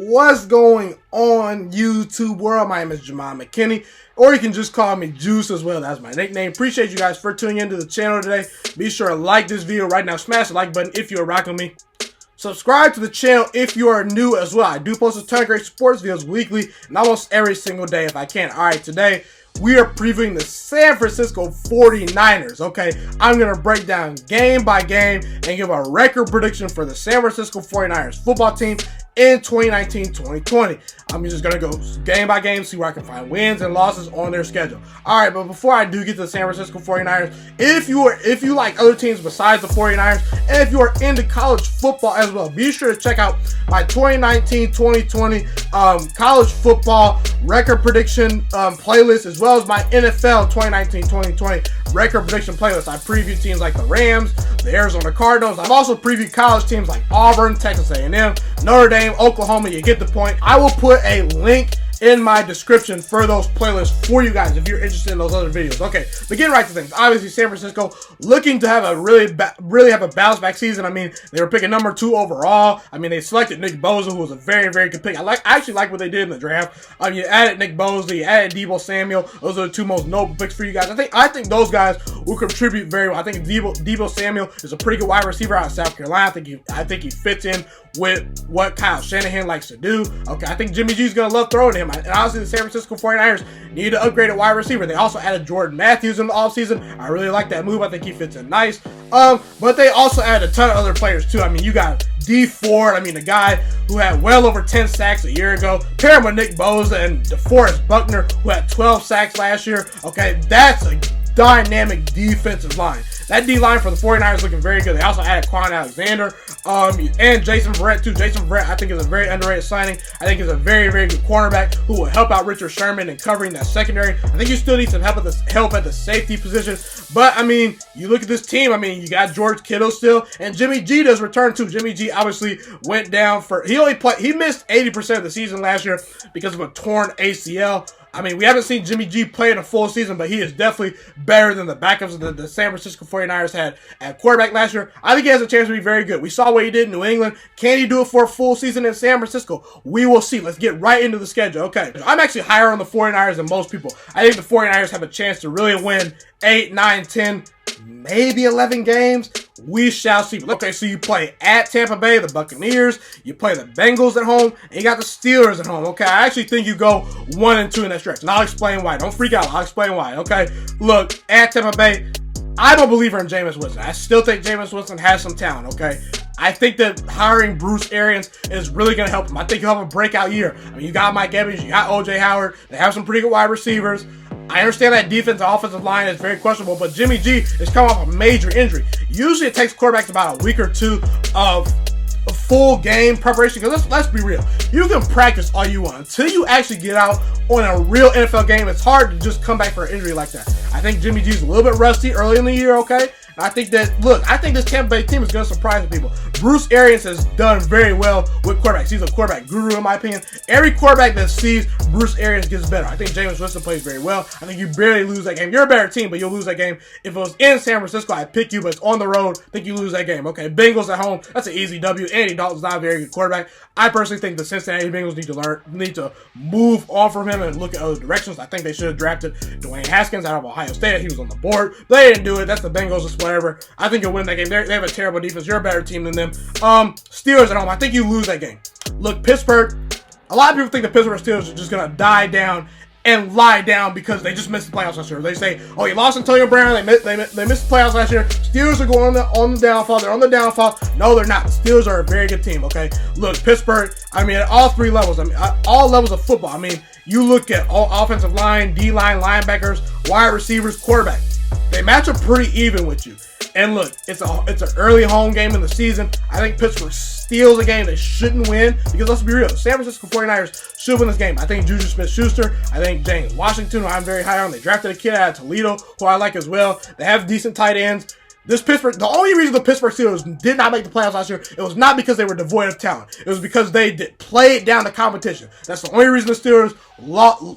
What's going on, YouTube world? My name is Ghiman Mckinney, or you can just call me Juice as well. That's my nickname. Appreciate you guys for tuning into the channel today. Be sure to like this video right now. Smash the like button if you're rocking me. Subscribe to the channel if you are new as well. I do post a ton of great sports videos weekly and almost every single day if I can. Alright, today we are previewing the San Francisco 49ers, okay? I'm going to break down game by game and give a record prediction for the San Francisco 49ers football team in 2019-2020. I'm just going to go game by game, see where I can find wins and losses on their schedule. All right, but before I do get to the San Francisco 49ers, if you like other teams besides the 49ers, and if you are into college football as well, be sure to check out my 2019-2020 college football record prediction playlist, as well as my NFL 2019-2020 record prediction playlist. I preview teams like the Rams, the Arizona Cardinals. I've also previewed college teams like Auburn, Texas A&M, Notre Dame, Oklahoma. You get the point. I will put a link in my description for those playlists for you guys if you're interested in those other videos. Okay, but getting right to things. Obviously, San Francisco looking to have a really have a bounce back season. I mean, they were picking number 2 overall. I mean, they selected Nick Bosa, who was a very, very good pick. I actually like what they did in the draft. You added Nick Bosa, you added Deebo Samuel. Those are the two most notable picks for you guys. I think those guys will contribute very well. I think Deebo Samuel is a pretty good wide receiver out of South Carolina. I think he fits in with what Kyle Shanahan likes to do. Okay, I think Jimmy G's gonna love throwing to him. And honestly, the San Francisco 49ers need to upgrade a wide receiver. They also added Jordan Matthews in the offseason. I really like that move. I think he fits in nice. But they also added a ton of other players too. I mean, you got D Ford, I mean, the guy who had well over 10 sacks a year ago. Pair him with Nick Bosa and DeForest Buckner, who had 12 sacks last year. Okay, that's a dynamic defensive line. That D-line for the 49ers looking very good. They also added Quan Alexander and Jason Verrett too. Jason Verrett, I think, is a very underrated signing. I think he's a very, very good cornerback who will help out Richard Sherman in covering that secondary. I think you still need some help at the safety position. But, I mean, you look at this team. I mean, you got George Kittle still, and Jimmy G does return too. Jimmy G obviously went down he missed 80% of the season last year because of a torn ACL. I mean, we haven't seen Jimmy G play in a full season, but he is definitely better than the backups that the San Francisco 49ers had at quarterback last year. I think he has a chance to be very good. We saw what he did in New England. Can he do it for a full season in San Francisco? We will see. Let's get right into the schedule. Okay, I'm actually higher on the 49ers than most people. I think the 49ers have a chance to really win 8, 9, 10, maybe 11 games. We shall see. Okay, so you play at Tampa Bay, the Buccaneers. You play the Bengals at home, and you got the Steelers at home. Okay, I actually think you go 1-2 in that stretch, and I'll explain why. Don't freak out. I'll explain why. Okay, look, at Tampa Bay, I'm a believer in Jameis Winston. I still think Jameis Winston has some talent. Okay, I think that hiring Bruce Arians is really going to help him. I think he'll have a breakout year. I mean, you got Mike Evans, you got O.J. Howard. They have some pretty good wide receivers. I understand that defense and offensive line is very questionable, but Jimmy G is coming off a major injury. Usually it takes quarterbacks about a week or two of a full game preparation, because let's be real. You can practice all you want. Until you actually get out on a real NFL game, it's hard to just come back for an injury like that. I think Jimmy G's a little bit rusty early in the year, okay? I think that, look, I think this Tampa Bay team is going to surprise people. Bruce Arians has done very well with quarterbacks. He's a quarterback guru, in my opinion. Every quarterback that sees Bruce Arians gets better. I think Jameis Winston plays very well. I think you barely lose that game. You're a better team, but you'll lose that game. If it was in San Francisco, I'd pick you, but it's on the road. I think you lose that game. Okay, Bengals at home, that's an easy W. Andy Dalton's not a very good quarterback. I personally think the Cincinnati Bengals need to move on from him and look at other directions. I think they should have drafted Dwayne Haskins out of Ohio State. He was on the board. They didn't do it. That's the Bengals. It's whatever. I think you'll win that game. They have a terrible defense. You're a better team than them. Steelers at home, I think you lose that game. Look, Pittsburgh, a lot of people think the Pittsburgh Steelers are just going to die down and lie down because they just missed the playoffs last year. They say, oh, you lost Antonio Brown. They missed the playoffs last year. Steelers are going on the downfall. They're on the downfall. No, they're not. The Steelers are a very good team, okay? Look, Pittsburgh, I mean, at all 3 levels. I mean, at all levels of football. I mean, you look at all offensive line, D-line, linebackers, wide receivers, quarterback. They match up pretty even with you. And look, it's an early home game in the season. I think Pittsburgh steals a game they shouldn't win, because let's be real, the San Francisco 49ers should win this game. I think Juju Smith-Schuster, I think James Washington, who I'm very high on. They drafted a kid out of Toledo who I like as well. They have decent tight ends. The only reason the Pittsburgh Steelers did not make the playoffs last year, it was not because they were devoid of talent. It was because they played down the competition. That's the only reason the Steelers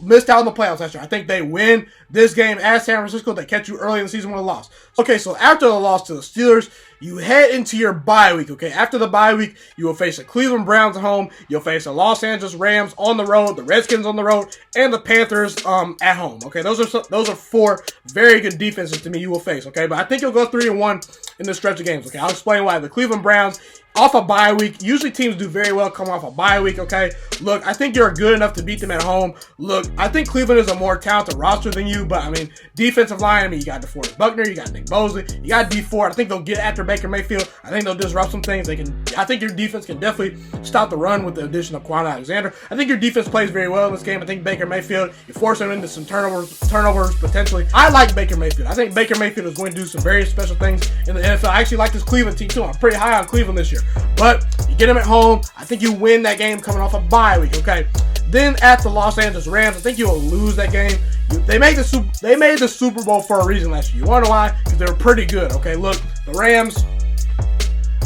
missed out on the playoffs last year. I think they win this game at San Francisco. They catch you early in the season with a loss. Okay, so after the loss to the Steelers, you head into your bye week, okay? After the bye week, you will face the Cleveland Browns at home. You'll face the Los Angeles Rams on the road, the Redskins on the road, and the Panthers at home, okay? Those are 4 very good defenses to me you will face, okay? But I think you'll go 3-1 in this stretch of games, okay? I'll explain why. The Cleveland Browns, off a bye week. Usually teams do very well coming off a bye week, okay? Look, I think you're good enough to beat them at home. Look, I think Cleveland is a more talented roster than you, but, I mean, defensive line, I mean, you got DeForest Buckner, you got Nick Bosa, you got D Ford. I think they'll get after Baker Mayfield. I think they'll disrupt some things. I think your defense can definitely stop the run with the addition of Quan Alexander. I think your defense plays very well in this game. I think Baker Mayfield, you force him into some turnovers potentially. I like Baker Mayfield. I think Baker Mayfield is going to do some very special things in the NFL. I actually like this Cleveland team too. I'm pretty high on Cleveland this year. But you get them at home. I think you win that game coming off a bye week, okay? Then at the Los Angeles Rams, I think you will lose that game. They made the Super Bowl for a reason last year. You want to know why? Because they were pretty good, okay? Look, the Rams,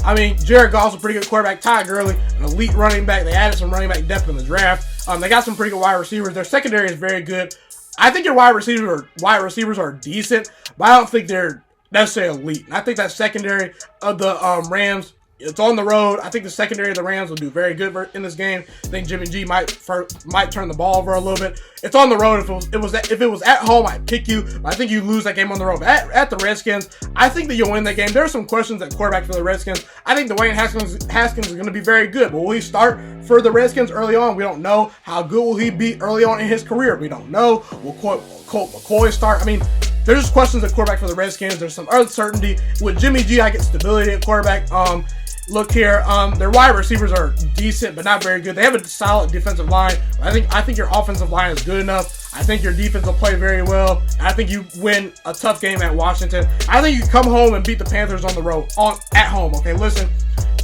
I mean, Jared Goff's a pretty good quarterback. Todd Gurley, an elite running back. They added some running back depth in the draft. They got some pretty good wide receivers. Their secondary is very good. I think your wide receivers are decent, but I don't think they're necessarily elite. And I think that secondary of the Rams, it's on the road. I think the secondary of the Rams will do very good in this game. I think Jimmy G might turn the ball over a little bit. It's on the road. If it was at home, I'd pick you. But I think you lose that game on the road. But at the Redskins, I think that you'll win that game. There are some questions at quarterback for the Redskins. I think Dwayne Haskins is going to be very good. But will he start for the Redskins early on? We don't know. How good will he be early on in his career? We don't know. Will Colt McCoy start? I mean, there's just questions at quarterback for the Redskins. There's some uncertainty. With Jimmy G, I get stability at quarterback. Look here, their wide receivers are decent, but not very good. They have a solid defensive line. I think your offensive line is good enough. I think your defense will play very well. I think you win a tough game at Washington. I think you come home and beat the Panthers on the road, at home. Okay, listen.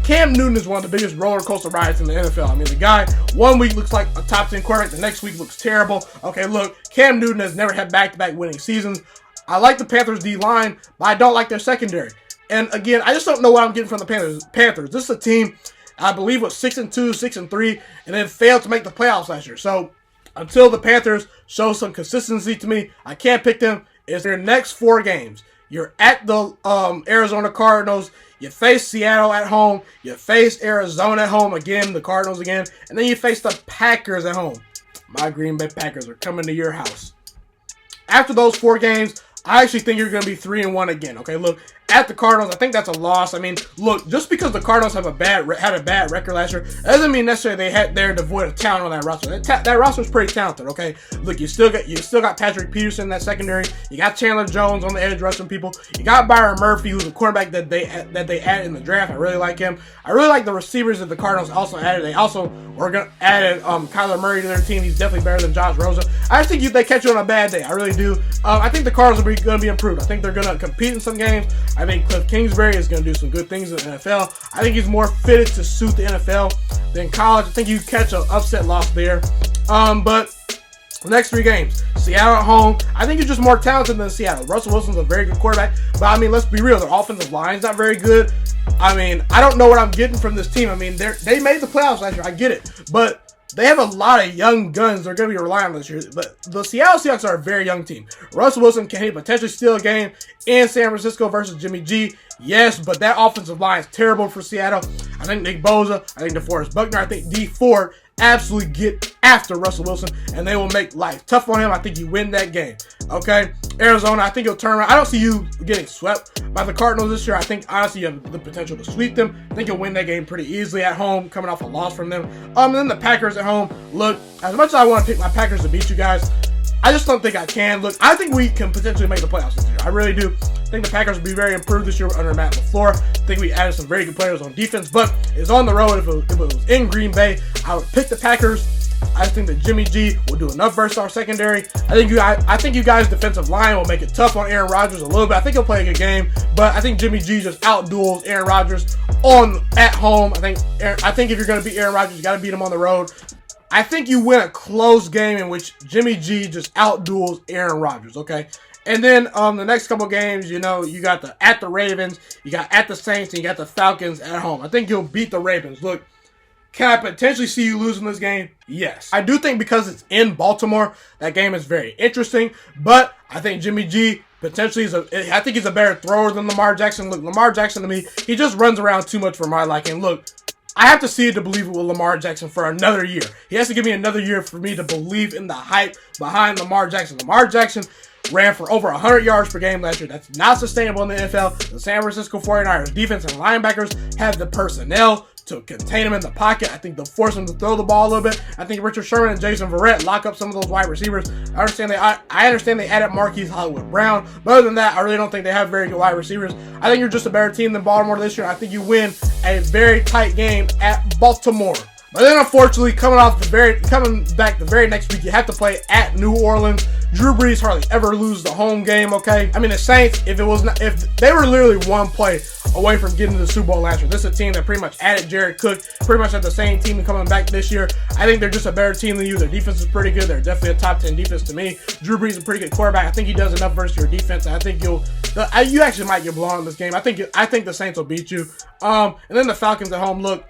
Cam Newton is one of the biggest roller coaster rides in the NFL. I mean, the guy, one week looks like a top 10 quarterback, the next week looks terrible. Okay, look, Cam Newton has never had back-to-back winning seasons. I like the Panthers D-line, but I don't like their secondary. And again, I just don't know what I'm getting from the Panthers. This is a team, I believe, was 6-2, 6-3, and then failed to make the playoffs last year. So until the Panthers show some consistency to me, I can't pick them. It's their next 4 games. You're at the Arizona Cardinals. You face Seattle at home. You face Arizona at home again, the Cardinals again. And then you face the Packers at home. My Green Bay Packers are coming to your house. After those 4 games, I actually think you're going to be 3-1 again. Okay, look, at the Cardinals, I think that's a loss. I mean, look, just because the Cardinals had a bad record last year, doesn't mean necessarily they're devoid of talent on that roster. That roster is pretty talented. Okay, look, you still got Patrick Peterson in that secondary. You got Chandler Jones on the edge rushing people. You got Byron Murphy, who's a quarterback that they added in the draft. I really like him. I really like the receivers that the Cardinals also added. They also added Kyler Murray to their team. He's definitely better than Josh Rosen. I just think they catch you on a bad day. I really do. I think the Cardinals are going to be improved. I think they're going to compete in some games. I think Cliff Kingsbury is going to do some good things in the NFL. I think he's more fitted to suit the NFL than college. I think you catch an upset loss there. But the next 3 games, Seattle at home. I think you're just more talented than Seattle. Russell Wilson's a very good quarterback. But, I mean, let's be real. Their offensive line's not very good. I mean, I don't know what I'm getting from this team. I mean, they made the playoffs last year. I get it. But they have a lot of young guns they're going to be relying on this year. But the Seattle Seahawks are a very young team. Russell Wilson, can he potentially steal a game in San Francisco versus Jimmy G? Yes, but that offensive line is terrible for Seattle. I think Nick Bosa, I think DeForest Buckner, I think D Ford absolutely get after Russell Wilson, and they will make life tough on him. I think you win that game. Okay? Arizona, I think you'll turn around. I don't see you getting swept by the Cardinals this year. I think, honestly, you have the potential to sweep them. I think you'll win that game pretty easily at home, coming off a loss from them. And then the Packers at home. Look, as much as I want to pick my Packers to beat you guys, I just don't think I can. Look, I think we can potentially make the playoffs this year. I really do. I think the Packers will be very improved this year under Matt LaFleur. I think we added some very good players on defense, but it's on the road. If it was in Green Bay, I would pick the Packers. I think that Jimmy G will do enough versus our secondary. I think you guys' defensive line will make it tough on Aaron Rodgers a little bit. I think he'll play a good game, but I think Jimmy G just outduels Aaron Rodgers at home. I think if you're going to beat Aaron Rodgers, you got to beat him on the road. I think you win a close game in which Jimmy G just outduels Aaron Rodgers, okay? And then the next couple games, you know, you got at the Ravens, you got at the Saints, and you got the Falcons at home. I think you'll beat the Ravens. Look, can I potentially see you losing this game? Yes. I do think because it's in Baltimore, that game is very interesting. But I think Jimmy G potentially I think he's a better thrower than Lamar Jackson. Look, Lamar Jackson to me, he just runs around too much for my liking. Look, I have to see it to believe it with Lamar Jackson for another year. He has to give me another year for me to believe in the hype behind Lamar Jackson. Lamar Jackson ran for over 100 yards per game last year. That's not sustainable in the NFL. The San Francisco 49ers defense and linebackers have the personnel to contain him in the pocket. I think they'll force him to throw the ball a little bit. I think Richard Sherman and Jason Verrett lock up some of those wide receivers. I understand they added Marquise Hollywood Brown, but other than that, I really don't think they have very good wide receivers. I think you're just a better team than Baltimore this year. I think you win a very tight game at Baltimore. But then, unfortunately, coming back the very next week, you have to play at New Orleans. Drew Brees hardly ever loses the home game, okay? I mean, the Saints, if they were literally one play away from getting to the Super Bowl last year. This is a team that pretty much added Jared Cook, pretty much had the same team coming back this year. I think they're just a better team than you. Their defense is pretty good. They're definitely a top 10 defense to me. Drew Brees is a pretty good quarterback. I think he does enough versus your defense. I think you actually might get blown in this game. I think the Saints will beat you. And then the Falcons at home. Look,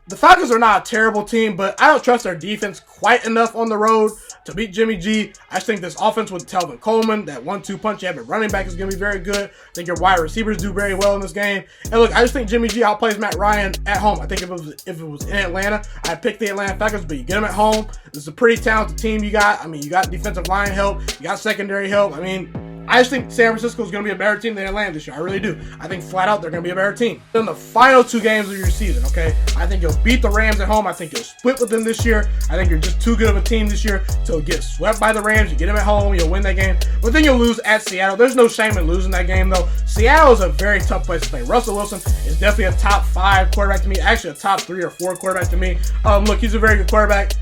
the Falcons are not a terrible team, but I don't trust their defense quite enough on the road to beat Jimmy G. I just think this offense with Telvin Coleman, that 1-2 punch you have at running back is going to be very good. I think your wide receivers do very well in this game. And look, I just think Jimmy G outplays Matt Ryan at home. I think if it was in Atlanta, I'd pick the Atlanta Falcons, but you get them at home. This is a pretty talented team you got. I mean, you got defensive line help. You got secondary help. I mean, I just think San Francisco is going to be a better team than Atlanta this year. I really do. I think flat out they're going to be a better team. Then the final two games of your season, okay? I think you'll beat the Rams at home. I think you'll split with them this year. I think you're just too good of a team this year to get swept by the Rams. You get them at home, you'll win that game. But then you'll lose at Seattle. There's no shame in losing that game, though. Seattle is a very tough place to play. Russell Wilson is definitely a top 5 quarterback to me. Actually, a top 3 or 4 quarterback to me. Look, he's a very good quarterback.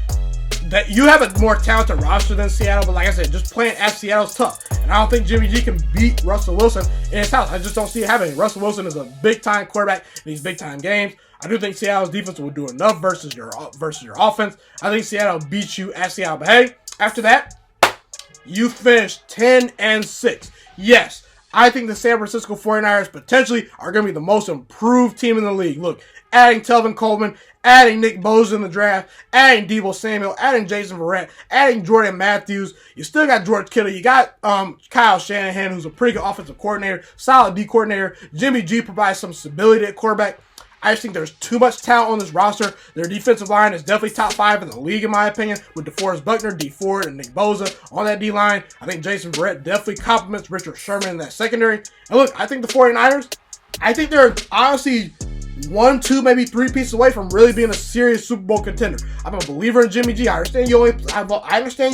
That you have a more talented roster than Seattle, but like I said, just playing at Seattle is tough. And I don't think Jimmy G can beat Russell Wilson in his house. I just don't see it happening. Russell Wilson is a big-time quarterback in these big-time games. I do think Seattle's defense will do enough versus your offense. I think Seattle beats you at Seattle. But hey, after that, you finish 10-6. Yes, I think the San Francisco 49ers potentially are going to be the most improved team in the league. Look, adding Telvin Coleman, adding Nick Bosa in the draft, adding Deebo Samuel, adding Jason Verrett, adding Jordan Matthews. You still got George Kittle. You got Kyle Shanahan, who's a pretty good offensive coordinator, solid D coordinator. Jimmy G provides some stability at quarterback. I just think there's too much talent on this roster. Their defensive line is definitely top 5 in the league, in my opinion, with DeForest Buckner, D Ford, and Nick Bosa on that D-line. I think Jason Verrett definitely complements Richard Sherman in that secondary. And look, I think the 49ers, I think they're honestly 1, 2, maybe 3 pieces away from really being a serious Super Bowl contender. I'm a believer in Jimmy G. I understand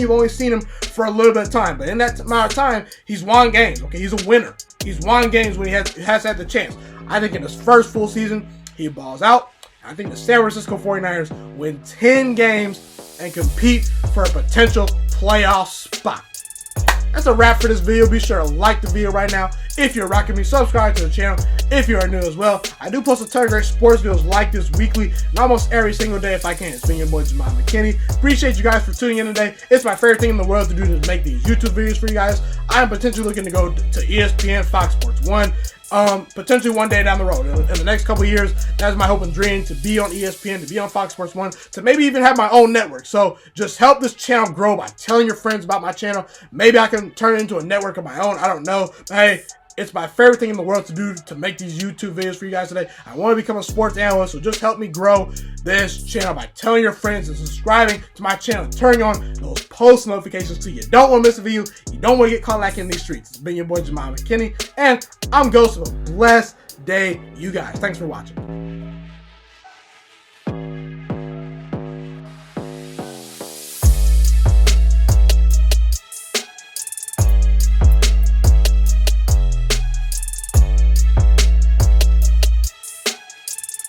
you've only seen him for a little bit of time, but in that amount of time, he's won games. Okay, he's a winner. He's won games when he has had the chance. I think in his first full season, he balls out. I think the San Francisco 49ers win 10 games and compete for a potential playoff spot. That's a wrap for this video. Be sure to like the video right now. If you're rocking me, subscribe to the channel if you are new as well. I do post a ton of great sports videos like this weekly and almost every single day if I can. It's been your boy, Ghiman Mckinney. Appreciate you guys for tuning in today. It's my favorite thing in the world to do to make these YouTube videos for you guys. I'm potentially looking to go to ESPN, Fox Sports 1. Potentially one day down the road. In the next couple of years, that's my hope and dream, to be on ESPN, to be on Fox Sports 1, to maybe even have my own network. So just help this channel grow by telling your friends about my channel. Maybe I can turn it into a network of my own. I don't know. But hey, it's my favorite thing in the world to do, to make these YouTube videos for you guys today. I want to become a sports analyst, so just help me grow this channel by telling your friends and subscribing to my channel and turning on those post notifications so you don't want to miss a video. You don't want to get caught like in these streets. It's been your boy, Ghiman Mckinney, and I'm Ghost. Of a blessed day, you guys. Thanks for watching.